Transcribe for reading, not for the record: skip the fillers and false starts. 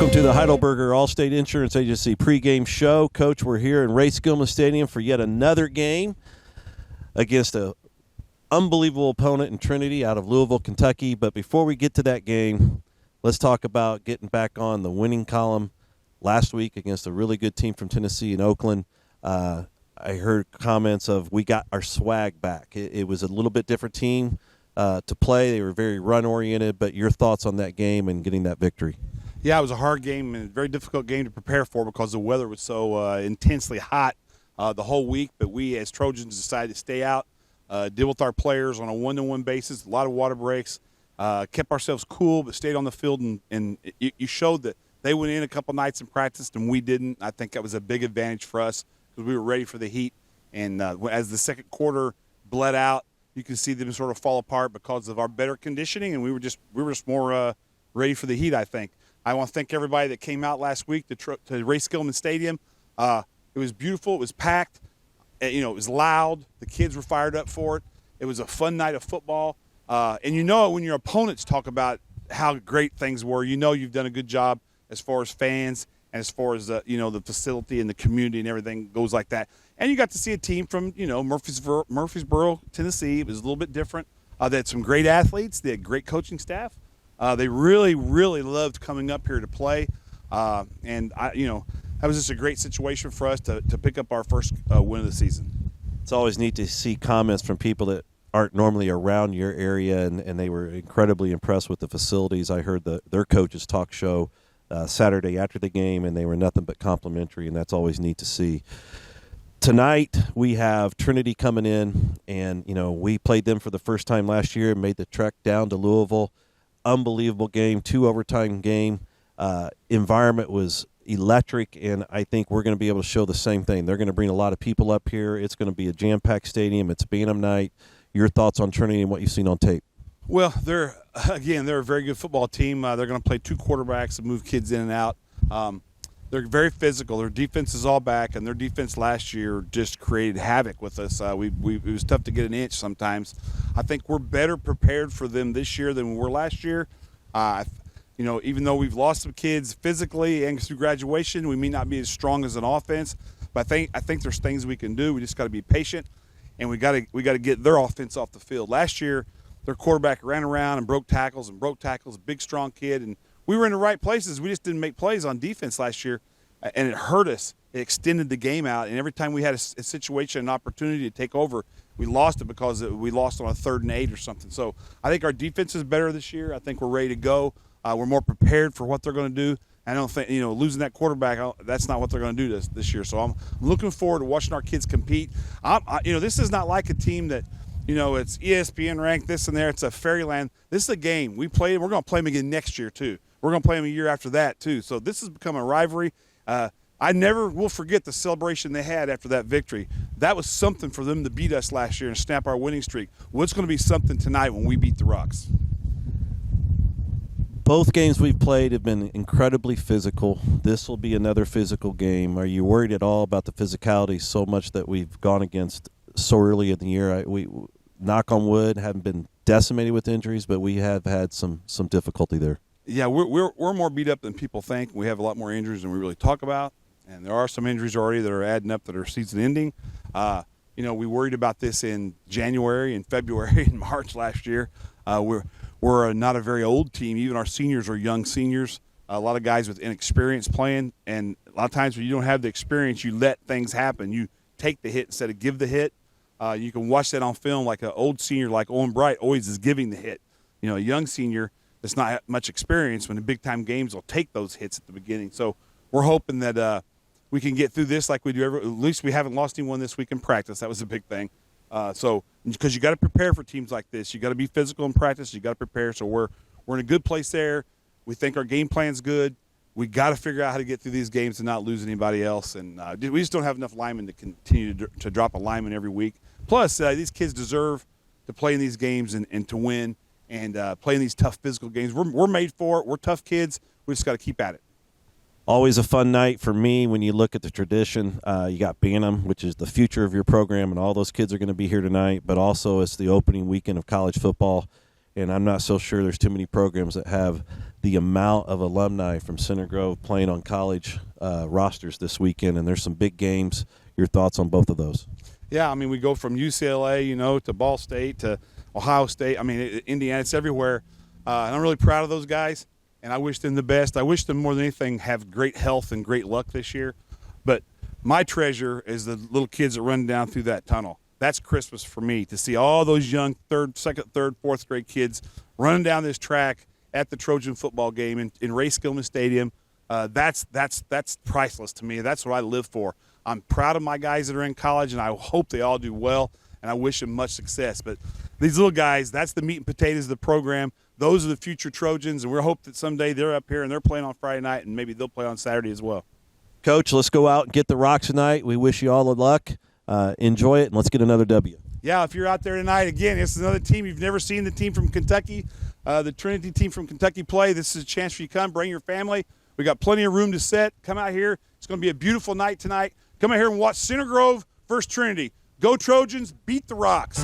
Welcome to the Heidelberger Allstate Insurance Agency pregame show. Coach, we're here in Ray Skillman Stadium for yet another game against an unbelievable opponent in Trinity out of Louisville, Kentucky. But before we get to that game, let's talk about getting back on the winning column last week against a really good team from Tennessee in Oakland. I heard comments of we got our swag back. It was a little bit different team to play. They were very run-oriented, but your thoughts on that game and getting that victory? Yeah, it was a hard game and a very difficult game to prepare for because the weather was so intensely hot the whole week. But we, as Trojans, decided to stay out, deal with our players on a one-to-one basis, a lot of water breaks, kept ourselves cool but stayed on the field. And you showed that they went in a couple nights and practiced and we didn't. I think that was a big advantage for us because we were ready for the heat. And as the second quarter bled out, you can see them sort of fall apart because of our better conditioning, and we were just more ready for the heat, I think. I want to thank everybody that came out last week to Ray Skillman Stadium. It was beautiful. It was packed. It was loud. The kids were fired up for it. It was a fun night of football. And you know it when your opponents talk about how great things were. You know you've done a good job as far as fans and as far as the facility and the community and everything goes like that. And you got to see a team from Murfreesboro, Tennessee. It was a little bit different. They had some great athletes. They had great coaching staff. They really, really loved coming up here to play, that was just a great situation for us to pick up our first win of the season. It's always neat to see comments from people that aren't normally around your area, and they were incredibly impressed with the facilities. I heard their coach's talk show Saturday after the game, and they were nothing but complimentary, and that's always neat to see. Tonight we have Trinity coming in, and we played them for the first time last year and made the trek down to Louisville. Unbelievable game, 2 overtime game. Environment was electric, and I think we're going to be able to show the same thing. They're going to bring a lot of people up here. It's going to be a jam-packed stadium. It's Bantam night. Your thoughts on Trinity and what you've seen on tape? Well, they're a very good football team. They're going to play 2 quarterbacks and move kids in and out. They're very physical. Their defense is all back, and their defense last year just created havoc with us. It was tough to get an inch sometimes. I think we're better prepared for them this year than we were last year. Even though we've lost some kids physically and through graduation, we may not be as strong as an offense. But I think there's things we can do. We just got to be patient, and we got to get their offense off the field. Last year, their quarterback ran around and broke tackles, big, strong kid, and we were in the right places. We just didn't make plays on defense last year, and it hurt us. It extended the game out, and every time we had a situation, an opportunity to take over, we lost it because we lost on a 3rd and 8 or something. So I think our defense is better this year. I think we're ready to go. We're more prepared for what they're going to do. I don't think, losing that quarterback, that's not what they're going to do this year. So I'm looking forward to watching our kids compete. This is not like a team that, it's ESPN ranked this and there. It's a fairyland. This is a game. We played. We're going to play them again next year, too. We're going to play them a year after that, too. So this has become a rivalry. I never will forget the celebration they had after that victory. That was something for them to beat us last year and snap our winning streak. What's going to be something tonight when we beat the Rocks? Both games we've played have been incredibly physical. This will be another physical game. Are you worried at all about the physicality so much that we've gone against so early in the year? We, knock on wood, haven't been decimated with injuries, but we have had some difficulty there. Yeah, we're more beat up than people think. We have a lot more injuries than we really talk about, and there are some injuries already that are adding up that are season-ending. We worried about this in January and February and March last year. We're not a very old team. Even our seniors are young seniors. A lot of guys with inexperience playing, and a lot of times when you don't have the experience, you let things happen. You take the hit instead of give the hit. You can watch that on film, like an old senior like Owen Bright always is giving the hit. A young senior that's not much experience when the big-time games will take those hits at the beginning. So we're hoping that we can get through this like we do at least we haven't lost anyone this week in practice. That was a big thing. Because you got to prepare for teams like this. You got to be physical in practice. You got to prepare. So we're in a good place there. We think our game plan's good. We got to figure out how to get through these games and not lose anybody else. And we just don't have enough linemen to continue to drop a lineman every week. Plus, these kids deserve to play in these games and to win and play in these tough physical games. We're made for it. We're tough kids. We just got to keep at it. Always a fun night for me when you look at the tradition. You got Bantam, which is the future of your program, and all those kids are going to be here tonight. But also it's the opening weekend of college football, and I'm not so sure there's too many programs that have the amount of alumni from Center Grove playing on college rosters this weekend, and there's some big games. Your thoughts on both of those? Yeah, I mean, we go from UCLA, to Ball State to Ohio State. I mean, Indiana, it's everywhere. And I'm really proud of those guys, and I wish them the best. I wish them more than anything have great health and great luck this year. But my treasure is the little kids that run down through that tunnel. That's Christmas for me, to see all those young second, third, fourth grade kids running down this track at the Trojan football game in Ray Skillman Stadium. That's priceless to me. That's what I live for. I'm proud of my guys that are in college, and I hope they all do well, and I wish them much success. But these little guys, that's the meat and potatoes of the program. Those are the future Trojans, and we hope that someday they're up here and they're playing on Friday night, and maybe they'll play on Saturday as well. Coach, let's go out and get the rocks tonight. We wish you all the luck. Enjoy it, and let's get another W. Yeah, if you're out there tonight, again, this is another team. You've never seen the team from Kentucky, the Trinity team from Kentucky play. This is a chance for you to come, bring your family. We got plenty of room to sit. Come out here. It's going to be a beautiful night tonight. Come out here and watch Center Grove versus Trinity. Go Trojans, beat the Rocks.